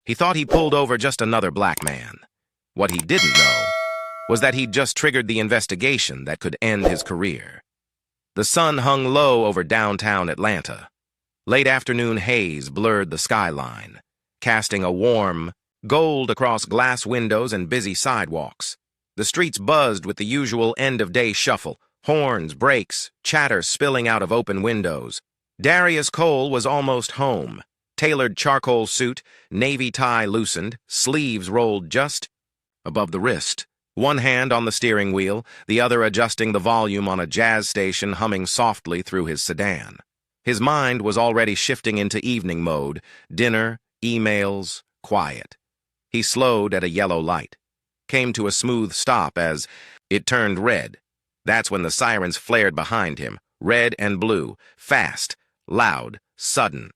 He thought he pulled over just another black man. What he didn't know was that he'd just triggered the investigation that could end his career. The sun hung low over downtown Atlanta. Late afternoon haze blurred the skyline, casting a warm gold across glass windows and busy sidewalks. The streets buzzed with the usual end-of-day shuffle, horns, brakes, chatter spilling out of open windows. Darius Cole was almost home. Tailored charcoal suit, navy tie loosened, sleeves rolled just above the wrist. One hand on the steering wheel, the other adjusting the volume on a jazz station humming softly through his sedan. His mind was already shifting into evening mode, dinner, emails, quiet. He slowed at a yellow light, came to a smooth stop as it turned red. That's when the sirens flared behind him, red and blue, fast, loud, sudden.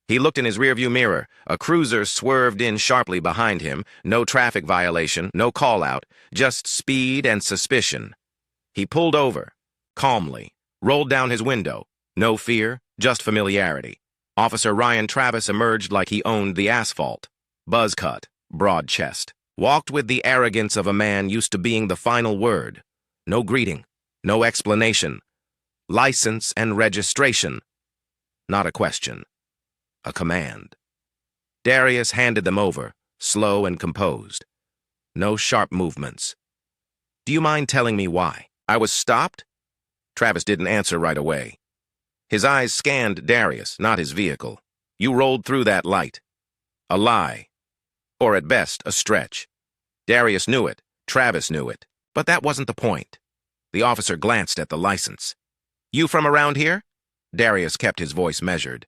He looked in his rearview mirror. A cruiser swerved in sharply behind him. No traffic violation, no call-out, just speed and suspicion. He pulled over, calmly, rolled down his window. No fear, just familiarity. Officer Ryan Travis emerged like he owned the asphalt. Buzz cut, broad chest. Walked with the arrogance of a man used to being the final word. No greeting, no explanation. License and registration. Not a question. A command. Darius handed them over, slow and composed. No sharp movements. Do you mind telling me why? I was stopped? Travis didn't answer right away. His eyes scanned Darius, not his vehicle. You rolled through that light. A lie. Or at best, a stretch. Darius knew it. Travis knew it. But that wasn't the point. The officer glanced at the license. You from around here? Darius kept his voice measured.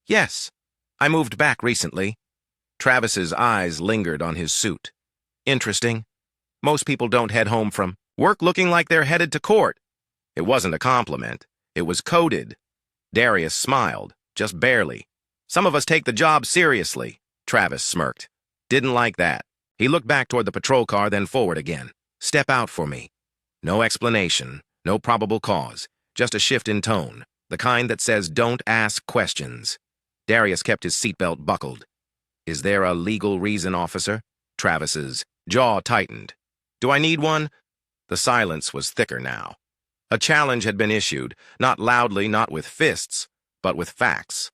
Yes. I moved back recently. Travis's eyes lingered on his suit. Interesting. Most people don't head home from work looking like they're headed to court. It wasn't a compliment. It was coded. Darius smiled, just barely. Some of us take the job seriously. Travis smirked. Didn't like that. He looked back toward the patrol car, then forward again. Step out for me. No explanation, no probable cause, just a shift in tone, the kind that says don't ask questions. Darius kept his seatbelt buckled. Is there a legal reason, officer? Travis's jaw tightened. Do I need one? The silence was thicker now. A challenge had been issued, not loudly, not with fists, but with facts.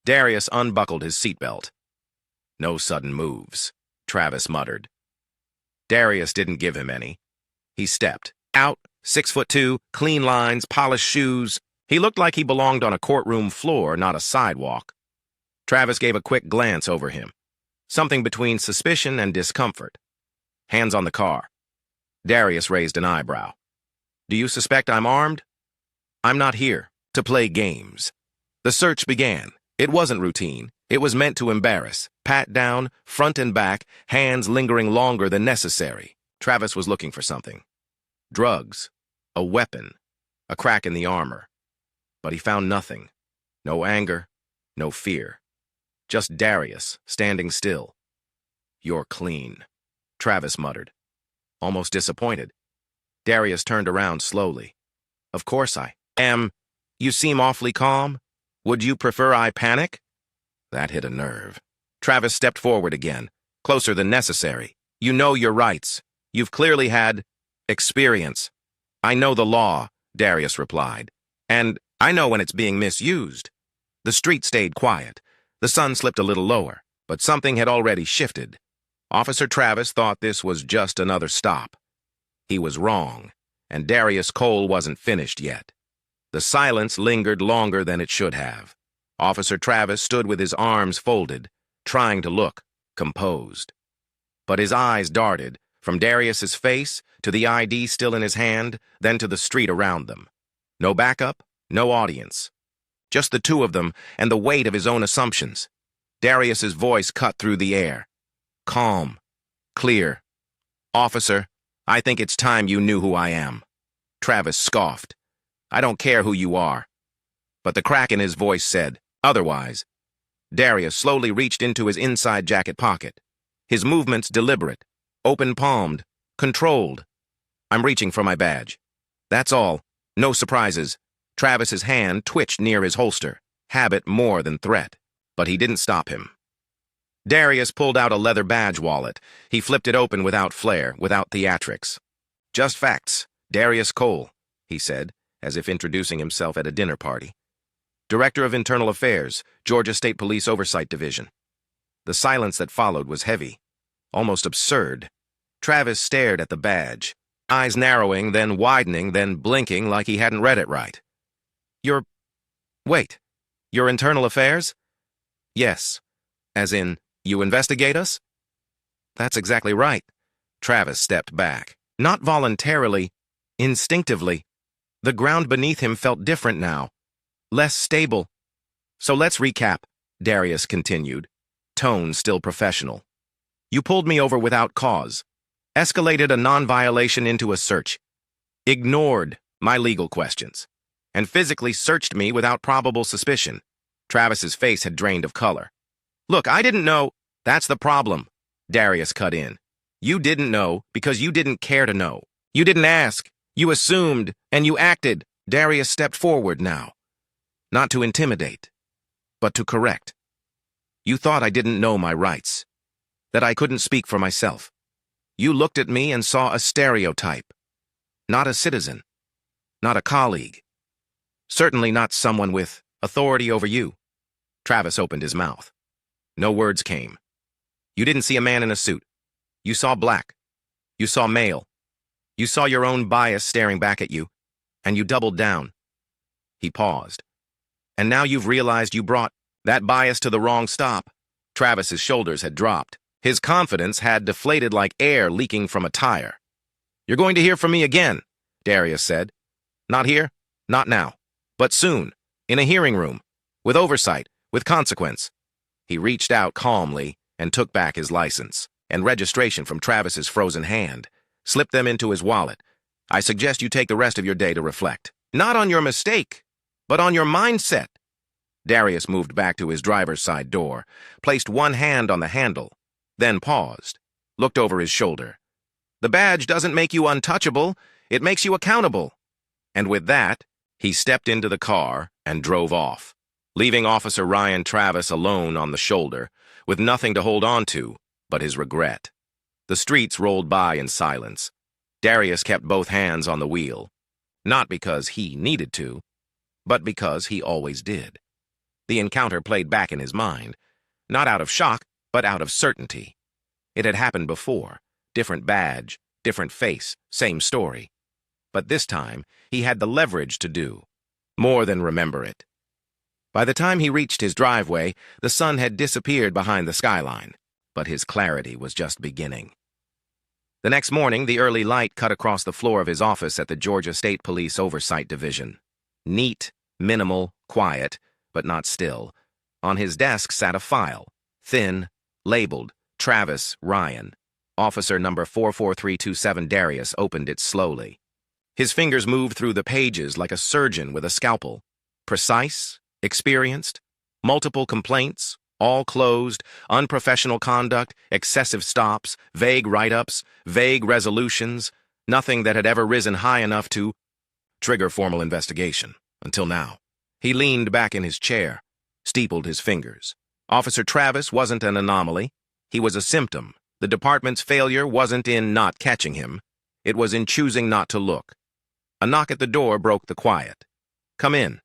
Darius unbuckled his seatbelt. No sudden moves, Travis muttered. Darius didn't give him any. He stepped. Out, 6'2", clean lines, polished shoes. He looked like he belonged on a courtroom floor, not a sidewalk. Travis gave a quick glance over him. Something between suspicion and discomfort. Hands on the car. Darius raised an eyebrow. Do you suspect I'm armed? I'm not here to play games. The search began. It wasn't routine. It was meant to embarrass. Pat down, front and back, hands lingering longer than necessary. Travis was looking for something. Drugs. A weapon. A crack in the armor. But he found nothing. No anger. No fear. Just Darius, standing still. You're clean, Travis muttered, almost disappointed. Darius turned around slowly. Of course I am. You seem awfully calm. Would you prefer I panic? That hit a nerve. Travis stepped forward again, closer than necessary. You know your rights. You've clearly had experience. I know the law, Darius replied. And I know when it's being misused. The street stayed quiet. The sun slipped a little lower, but something had already shifted. Officer Travis thought this was just another stop. He was wrong, and Darius Cole wasn't finished yet. The silence lingered longer than it should have. Officer Travis stood with his arms folded, trying to look composed. But his eyes darted, from Darius's face to the ID still in his hand, then to the street around them. No backup, no audience. Just the two of them and the weight of his own assumptions. Darius's voice cut through the air. Calm. Clear. Officer, I think it's time you knew who I am. Travis scoffed. I don't care who you are. But the crack in his voice said, otherwise. Darius slowly reached into his inside jacket pocket. His movements deliberate, open-palmed, controlled. I'm reaching for my badge. That's all. No surprises. Travis's hand twitched near his holster, habit more than threat. But he didn't stop him. Darius pulled out a leather badge wallet. He flipped it open without flair, without theatrics. "Just facts. Darius Cole," he said, as if introducing himself at a dinner party. "Director of Internal Affairs, Georgia State Police Oversight Division." The silence that followed was heavy, almost absurd. Travis stared at the badge, eyes narrowing, then widening, then blinking like he hadn't read it right. Wait, your Internal Affairs?" "Yes. As in, you investigate us?" "That's exactly right." Travis stepped back. Not voluntarily, instinctively. The ground beneath him felt different now, less stable. "So let's recap," Darius continued, tone still professional. "You pulled me over without cause, escalated a non-violation into a search, ignored my legal questions, and physically searched me without probable suspicion." Travis's face had drained of color. "Look, I didn't know." "That's the problem," Darius cut in. "You didn't know because you didn't care to know. You didn't ask. You assumed, and you acted." Darius stepped forward now, not to intimidate, but to correct. "You thought I didn't know my rights, that I couldn't speak for myself. You looked at me and saw a stereotype, not a citizen, not a colleague, certainly not someone with authority over you." Travis opened his mouth. No words came. "You didn't see a man in a suit. You saw black. You saw male. You saw your own bias staring back at you, and you doubled down." He paused. "And now you've realized you brought that bias to the wrong stop." Travis's shoulders had dropped. His confidence had deflated like air leaking from a tire. "You're going to hear from me again," Darius said. "Not here, not now, but soon, in a hearing room, with oversight, with consequence." He reached out calmly and took back his license and registration from Travis's frozen hand, slipped them into his wallet. "I suggest you take the rest of your day to reflect. Not on your mistake, but on your mindset." Darius moved back to his driver's side door, placed one hand on the handle, then paused, looked over his shoulder. "The badge doesn't make you untouchable, it makes you accountable." And with that, he stepped into the car and drove off, leaving Officer Ryan Travis alone on the shoulder, with nothing to hold on to but his regret. The streets rolled by in silence. Darius kept both hands on the wheel, not because he needed to, but because he always did. The encounter played back in his mind, not out of shock, but out of certainty. It had happened before, different badge, different face, same story. But this time, he had the leverage to do more than remember it. By the time he reached his driveway, the sun had disappeared behind the skyline, but his clarity was just beginning. The next morning, the early light cut across the floor of his office at the Georgia State Police Oversight Division. Neat, minimal, quiet, but not still. On his desk sat a file, thin, labeled Travis Ryan. Officer number 44327 Darius opened it slowly. His fingers moved through the pages like a surgeon with a scalpel. Precise, experienced, multiple complaints, all closed, unprofessional conduct, excessive stops, vague write-ups, vague resolutions, nothing that had ever risen high enough to trigger formal investigation, until now. He leaned back in his chair, steepled his fingers. Officer Travis wasn't an anomaly. He was a symptom. The department's failure wasn't in not catching him. It was in choosing not to look. A knock at the door broke the quiet. "Come in."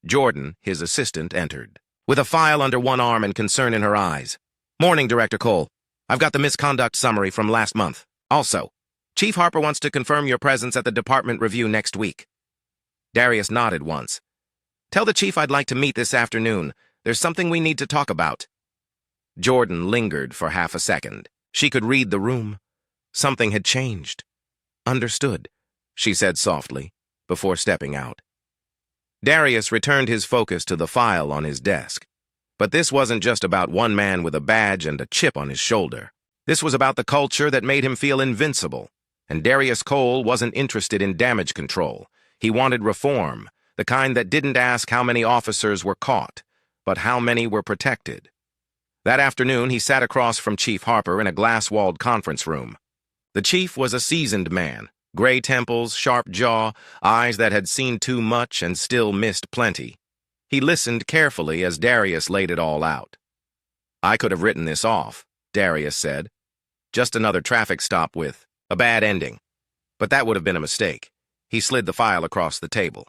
Jordan, his assistant, entered, with a file under one arm and concern in her eyes. "Morning, Director Cole. I've got the misconduct summary from last month. Also, Chief Harper wants to confirm your presence at the department review next week." Darius nodded once. "Tell the chief I'd like to meet this afternoon. There's something we need to talk about." Jordan lingered for half a second. She could read the room. Something had changed. "Understood," she said softly, before stepping out. Darius returned his focus to the file on his desk. But this wasn't just about one man with a badge and a chip on his shoulder. This was about the culture that made him feel invincible. And Darius Cole wasn't interested in damage control. He wanted reform, the kind that didn't ask how many officers were caught, but how many were protected. That afternoon, he sat across from Chief Harper in a glass-walled conference room. The chief was a seasoned man, gray temples, sharp jaw, eyes that had seen too much and still missed plenty. He listened carefully as Darius laid it all out. I could have written this off, Darius said. Just another traffic stop with a bad ending. But that would have been a mistake. He slid the file across the table.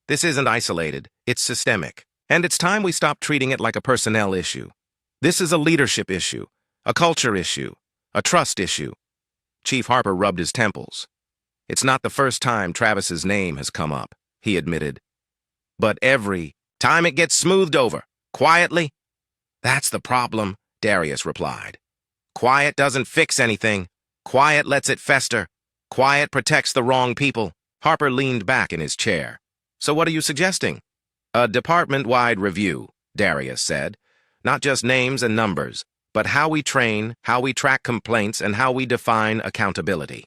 This isn't isolated, it's systemic. And it's time we stop treating it like a personnel issue. This is a leadership issue, a culture issue, a trust issue. Chief Harper rubbed his temples. It's not the first time Travis's name has come up, he admitted. But every time it gets smoothed over, quietly. That's the problem, Darius replied. Quiet doesn't fix anything. Quiet lets it fester. Quiet protects the wrong people. Harper leaned back in his chair. So what are you suggesting? A department-wide review, Darius said. Not just names and numbers, but how we train, how we track complaints, and how we define accountability.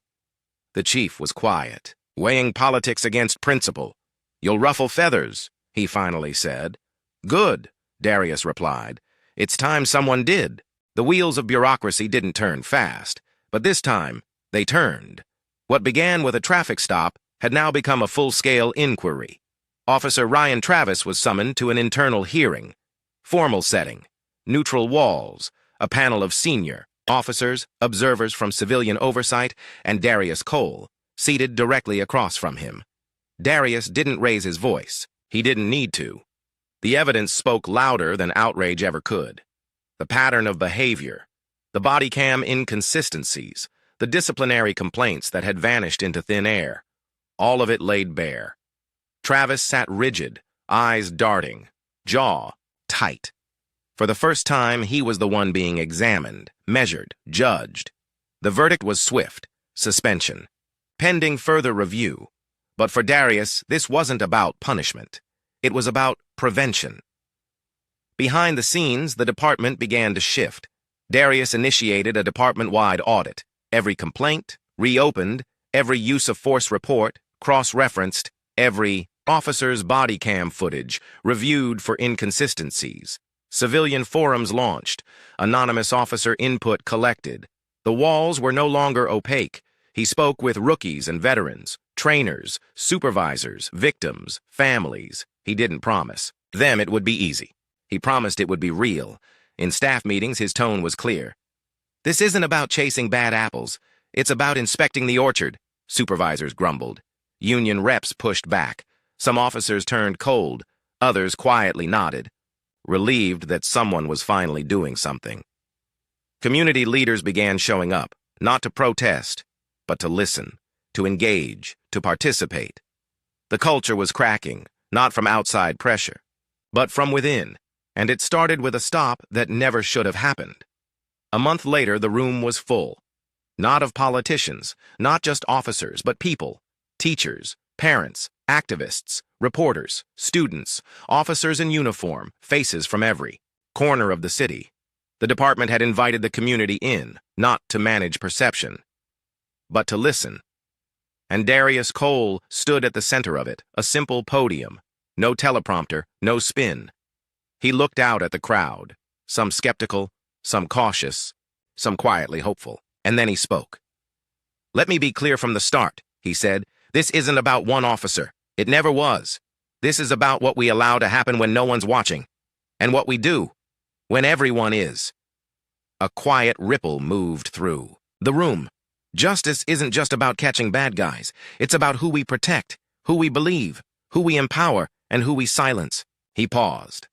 The chief was quiet, weighing politics against principle. You'll ruffle feathers, he finally said. Good, Darius replied. It's time someone did. The wheels of bureaucracy didn't turn fast, but this time, they turned. What began with a traffic stop had now become a full-scale inquiry. Officer Ryan Travis was summoned to an internal hearing. Formal setting, neutral walls, a panel of senior officers, observers from civilian oversight, and Darius Cole, seated directly across from him. Darius didn't raise his voice. He didn't need to. The evidence spoke louder than outrage ever could. The pattern of behavior, the body cam inconsistencies, the disciplinary complaints that had vanished into thin air, all of it laid bare. Travis sat rigid, eyes darting, jaw tight. For the first time, he was the one being examined, measured, judged. The verdict was swift, suspension, pending further review. But for Darius, this wasn't about punishment. It was about prevention. Behind the scenes, the department began to shift. Darius initiated a department-wide audit. Every complaint, reopened, every use of force report, cross-referenced, every officer's body cam footage, reviewed for inconsistencies. Civilian forums launched, anonymous officer input collected. The walls were no longer opaque. He spoke with rookies and veterans, trainers, supervisors, victims, families. He didn't promise them it would be easy. He promised it would be real. In staff meetings, his tone was clear. This isn't about chasing bad apples. It's about inspecting the orchard, supervisors grumbled. Union reps pushed back. Some officers turned cold. Others quietly nodded, relieved that someone was finally doing something. Community leaders began showing up, not to protest, but to listen, to engage, to participate. The culture was cracking, not from outside pressure, but from within, and it started with a stop that never should have happened. A month later, the room was full. Not of politicians, not just officers, but people, teachers, parents, activists, reporters, students, officers in uniform, faces from every corner of the city. The department had invited the community in, not to manage perception, but to listen. And Darius Cole stood at the center of it, a simple podium, no teleprompter, no spin. He looked out at the crowd, some skeptical, some cautious, some quietly hopeful, and then he spoke. Let me be clear from the start, he said. This isn't about one officer. It never was. This is about what we allow to happen when no one's watching, and what we do when everyone is. A quiet ripple moved through the room. Justice isn't just about catching bad guys. It's about who we protect, who we believe, who we empower, and who we silence. He paused.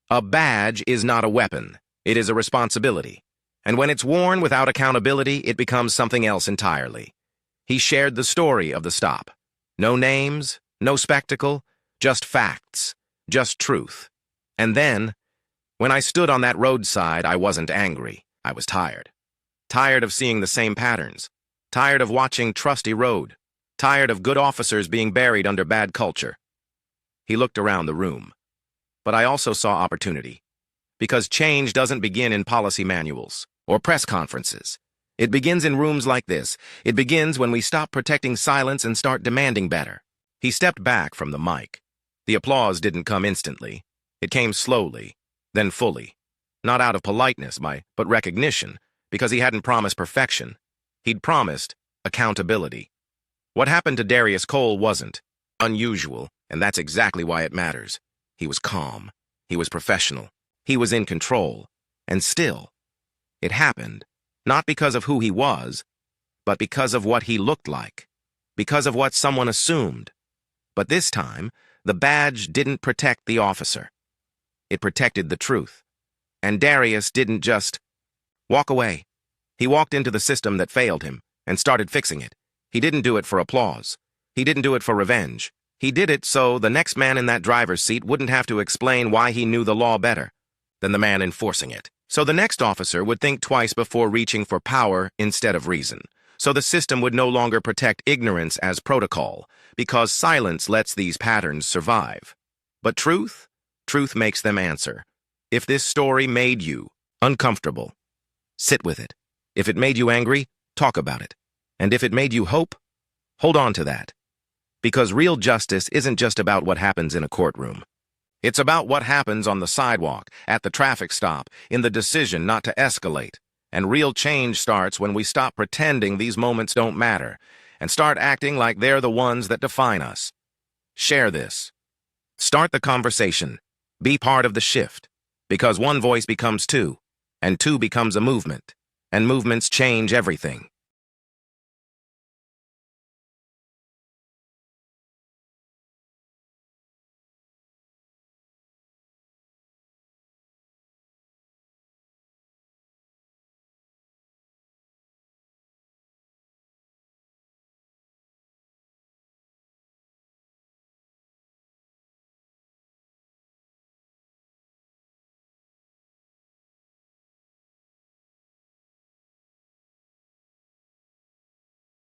A badge is not a weapon. It is a responsibility. And when it's worn without accountability, it becomes something else entirely. He shared the story of the stop. No names, no spectacle, just facts, just truth. And then, when I stood on that roadside, I wasn't angry. I was tired. Tired of seeing the same patterns. Tired of watching trust erode. Tired of good officers being buried under bad culture. He looked around the room. But I also saw opportunity. Because change doesn't begin in policy manuals or press conferences. It begins in rooms like this. It begins when we stop protecting silence and start demanding better. He stepped back from the mic. The applause didn't come instantly. It came slowly, then fully. Not out of politeness, but recognition, because he hadn't promised perfection. He'd promised accountability. What happened to Darius Cole wasn't unusual, and that's exactly why it matters. He was calm. He was professional. He was in control. And still, it happened, not because of who he was, but because of what he looked like, because of what someone assumed. But this time, the badge didn't protect the officer. It protected the truth. And Darius didn't just walk away. He walked into the system that failed him and started fixing it. He didn't do it for applause. He didn't do it for revenge. He did it so the next man in that driver's seat wouldn't have to explain why he knew the law better than the man enforcing it. So the next officer would think twice before reaching for power instead of reason. So the system would no longer protect ignorance as protocol, because silence lets these patterns survive. But truth? Truth makes them answer. If this story made you uncomfortable, sit with it. If it made you angry, talk about it. And if it made you hope, hold on to that. Because real justice isn't just about what happens in a courtroom. It's about what happens on the sidewalk, at the traffic stop, in the decision not to escalate. And real change starts when we stop pretending these moments don't matter and start acting like they're the ones that define us. Share this. Start the conversation. Be part of the shift. Because one voice becomes two, and two becomes a movement. And movements change everything.